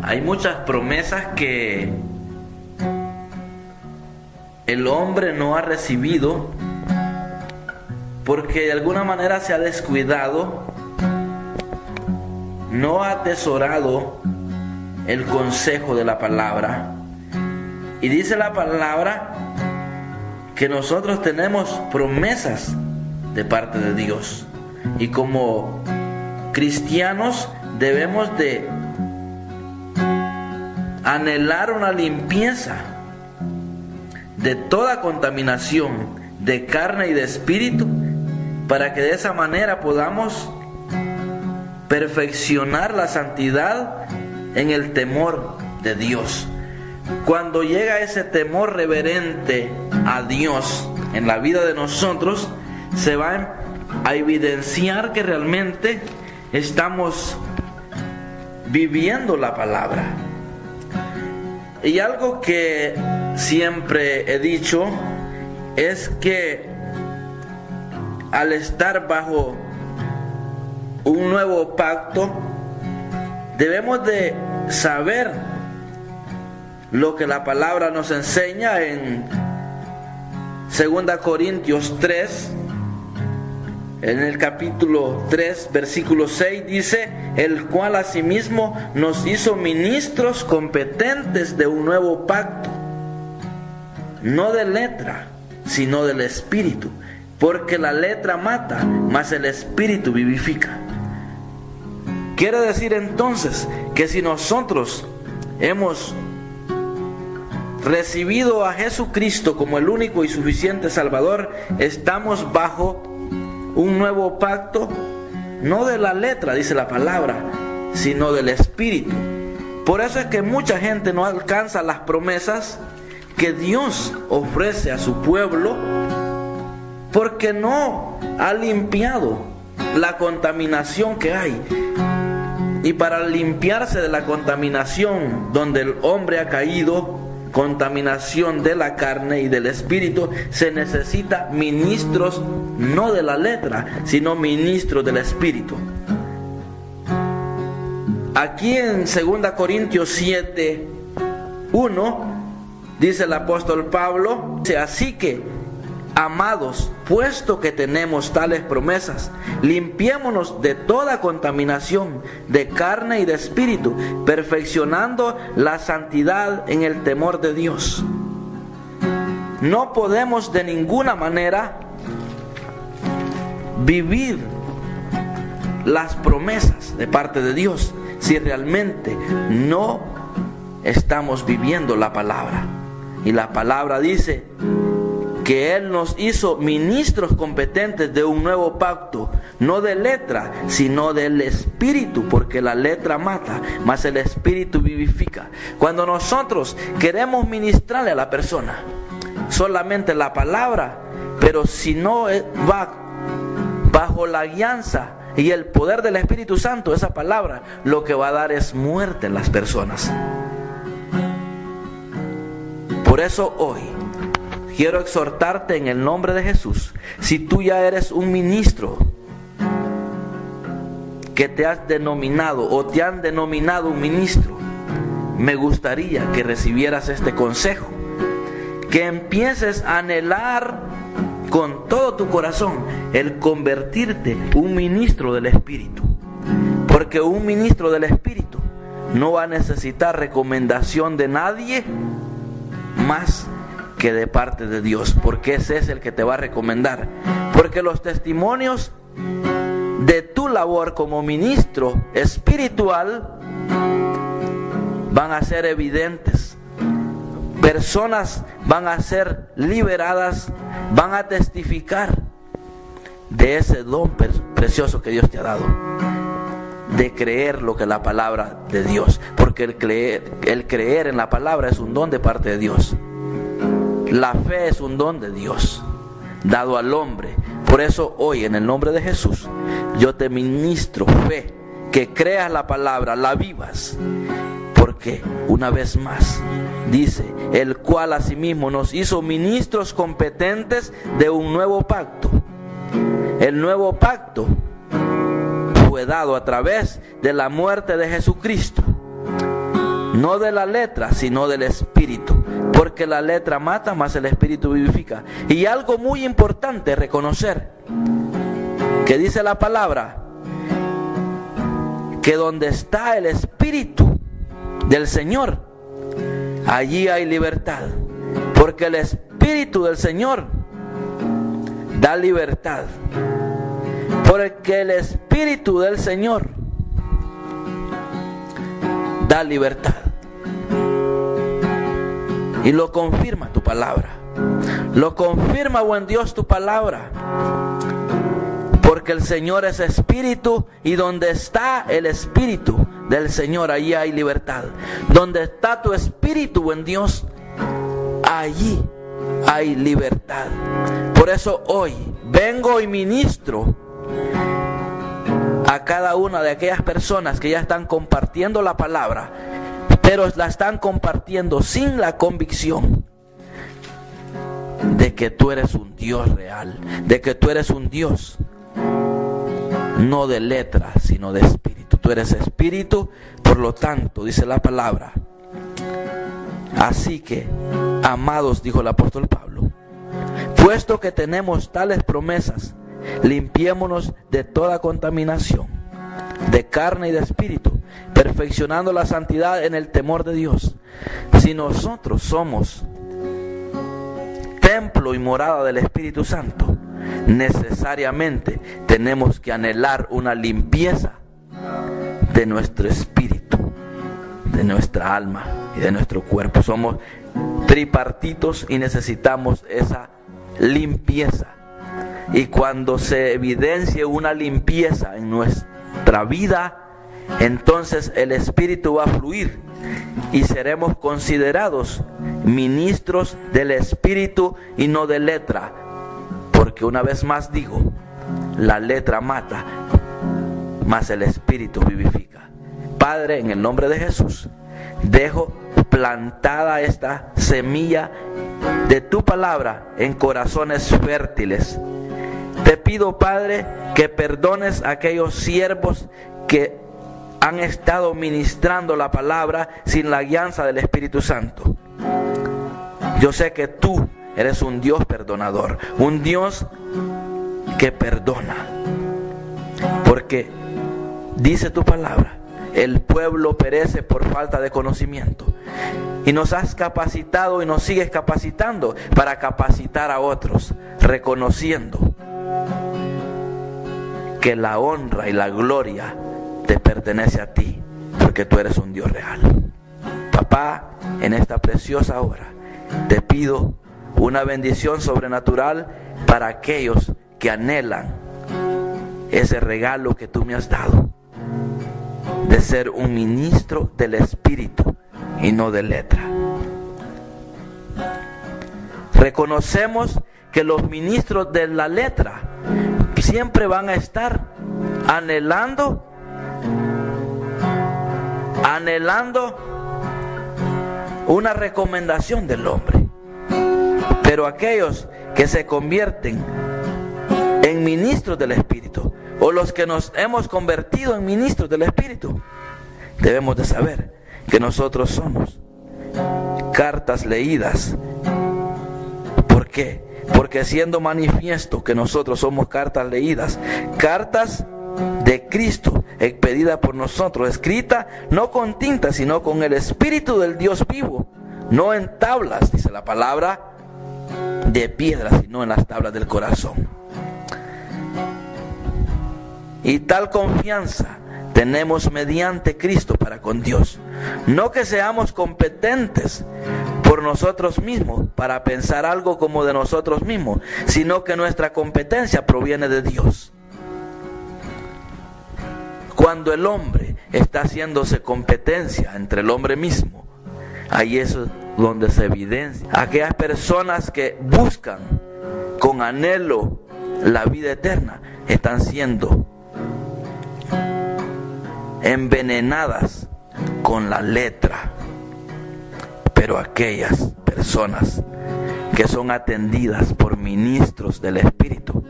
Hay muchas promesas que el hombre no ha recibido porque de alguna manera se ha descuidado, no ha atesorado el consejo de la palabra. Y dice la palabra que nosotros tenemos promesas de parte de Dios. Y como cristianos debemos de anhelar una limpieza de toda contaminación de carne y de espíritu, para que de esa manera podamos perfeccionar la santidad en el temor de Dios. Cuando llega ese temor reverente a Dios en la vida de nosotros, se va a evidenciar que realmente estamos viviendo la palabra. Y algo que siempre he dicho es que al estar bajo un nuevo pacto, debemos de saber lo que la palabra nos enseña en 2 Corintios 3. En el capítulo 3, versículo 6 dice: el cual asimismo nos hizo ministros competentes de un nuevo pacto, no de letra, sino del Espíritu, porque la letra mata, mas el Espíritu vivifica. Quiere decir entonces que si nosotros hemos recibido a Jesucristo como el único y suficiente Salvador, estamos bajo un nuevo pacto, no de la letra, dice la palabra, sino del Espíritu. Por eso es que mucha gente no alcanza las promesas que Dios ofrece a su pueblo, porque no ha limpiado la contaminación que hay. Y para limpiarse de la contaminación donde el hombre ha caído, contaminación de la carne y del espíritu, se necesita ministros no de la letra, sino ministros del Espíritu. Aquí en 2 Corintios 7, 1 dice el apóstol Pablo: así que, amados, puesto que tenemos tales promesas, limpiémonos de toda contaminación de carne y de espíritu, perfeccionando la santidad en el temor de Dios. No podemos de ninguna manera vivir las promesas de parte de Dios si realmente no estamos viviendo la palabra. Y la palabra dice que Él nos hizo ministros competentes de un nuevo pacto, no de letra, sino del Espíritu, porque la letra mata, mas el Espíritu vivifica. Cuando nosotros queremos ministrarle a la persona solamente la palabra, pero si no va bajo la guianza y el poder del Espíritu Santo, esa palabra lo que va a dar es muerte en las personas. Por eso hoy quiero exhortarte en el nombre de Jesús. Si tú ya eres un ministro, que te has denominado o te han denominado un ministro, me gustaría que recibieras este consejo, que empieces a anhelar con todo tu corazón el convertirte un ministro del Espíritu, porque un ministro del Espíritu no va a necesitar recomendación de nadie más que de parte de Dios, porque ese es el que te va a recomendar. Porque los testimonios de tu labor como ministro espiritual van a ser evidentes. Personas van a ser liberadas, van a testificar de ese don precioso que Dios te ha dado, de creer lo que la palabra de Dios, porque el creer en la palabra es un don de parte de Dios. La fe es un don de Dios dado al hombre. Por eso hoy, en el nombre de Jesús, yo te ministro fe, que creas la palabra, la vivas, porque una vez más dice: el cual asimismo nos hizo ministros competentes de un nuevo pacto. El nuevo pacto fue dado a través de la muerte de Jesucristo. no de la letra, sino del espíritu, porque la letra mata, mas el espíritu vivifica. Y algo muy importante reconocer, que dice la palabra, que donde está el espíritu del Señor, allí hay libertad, porque el espíritu del Señor da libertad, porque el espíritu del Señor da libertad. Y lo confirma tu palabra, lo confirma, buen Dios, tu palabra, porque el Señor es espíritu, y donde está el espíritu del Señor, allí hay libertad. Donde está tu espíritu, buen Dios, allí hay libertad. Por eso hoy vengo y ministro a cada una de aquellas personas que ya están compartiendo la palabra, pero la están compartiendo sin la convicción de que tú eres un Dios real, de que tú eres un Dios no de letra, sino de espíritu. Tú eres espíritu, por lo tanto, dice la palabra. Así que, amados, dijo el apóstol Pablo, puesto que tenemos tales promesas, limpiémonos de toda contaminación, de carne y de espíritu, perfeccionando la santidad en el temor de Dios. Si nosotros somos templo y morada del Espíritu Santo, necesariamente tenemos que anhelar una limpieza de nuestro espíritu, de nuestra alma y de nuestro cuerpo. Somos tripartitos y necesitamos esa limpieza. Y cuando se evidencie una limpieza en nuestra vida, entonces el Espíritu va a fluir y seremos considerados ministros del Espíritu y no de letra. Porque una vez más digo, la letra mata, mas el Espíritu vivifica. Padre, en el nombre de Jesús, dejo plantada esta semilla de tu palabra en corazones fértiles. Te pido, Padre, que perdones a aquellos siervos que han estado ministrando la palabra sin la guianza del Espíritu Santo. Yo sé que tú eres un Dios perdonador, un Dios que perdona, porque dice tu palabra, el pueblo perece por falta de conocimiento, y nos has capacitado y nos sigues capacitando para capacitar a otros, reconociendo que la honra y la gloria te pertenece a ti, porque tú eres un Dios real. Papá, en esta preciosa hora te pido una bendición sobrenatural para aquellos que anhelan ese regalo que tú me has dado, de ser un ministro del Espíritu y no de letra. Reconocemos que los ministros de la letra siempre van a estar anhelando una recomendación del hombre. Pero aquellos que se convierten en ministros del Espíritu, o los que nos hemos convertido en ministros del Espíritu, debemos de saber que nosotros somos cartas leídas. ¿Por qué? Porque siendo manifiesto que nosotros somos cartas leídas, cartas de Cristo, expedida por nosotros, escrita no con tinta, sino con el Espíritu del Dios vivo, no en tablas, dice la palabra, de piedra, sino en las tablas del corazón. Y tal confianza tenemos mediante Cristo para con Dios. No que seamos competentes por nosotros mismos para pensar algo como de nosotros mismos, sino que nuestra competencia proviene de Dios. Cuando el hombre está haciéndose competencia entre el hombre mismo, ahí es donde se evidencia. Aquellas personas que buscan con anhelo la vida eterna están siendo envenenadas con la letra. Pero aquellas personas que son atendidas por ministros del Espíritu,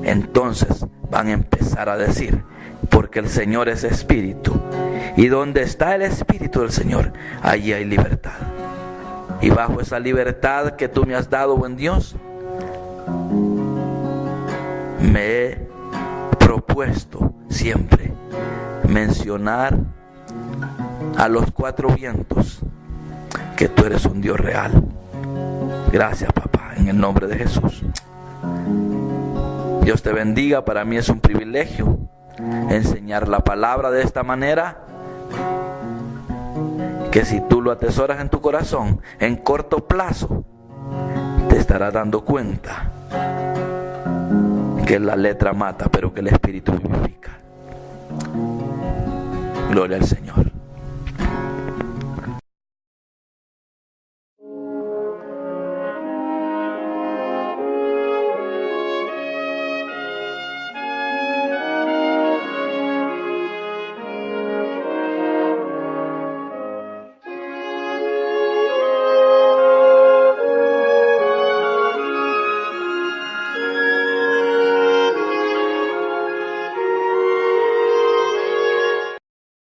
entonces van a empezar a decir, porque el Señor es Espíritu, Y donde está el Espíritu del Señor, allí hay libertad. Y bajo esa libertad que tú me has dado, buen Dios, me he propuesto siempre mencionar a los cuatro vientos que tú eres un Dios real. Gracias, papá, en el nombre de Jesús. Dios te bendiga. Para mí es un privilegio enseñar la palabra de esta manera, que si tú lo atesoras en tu corazón, en corto plazo te estarás dando cuenta que la letra mata, pero que el Espíritu vivifica. Gloria al Señor.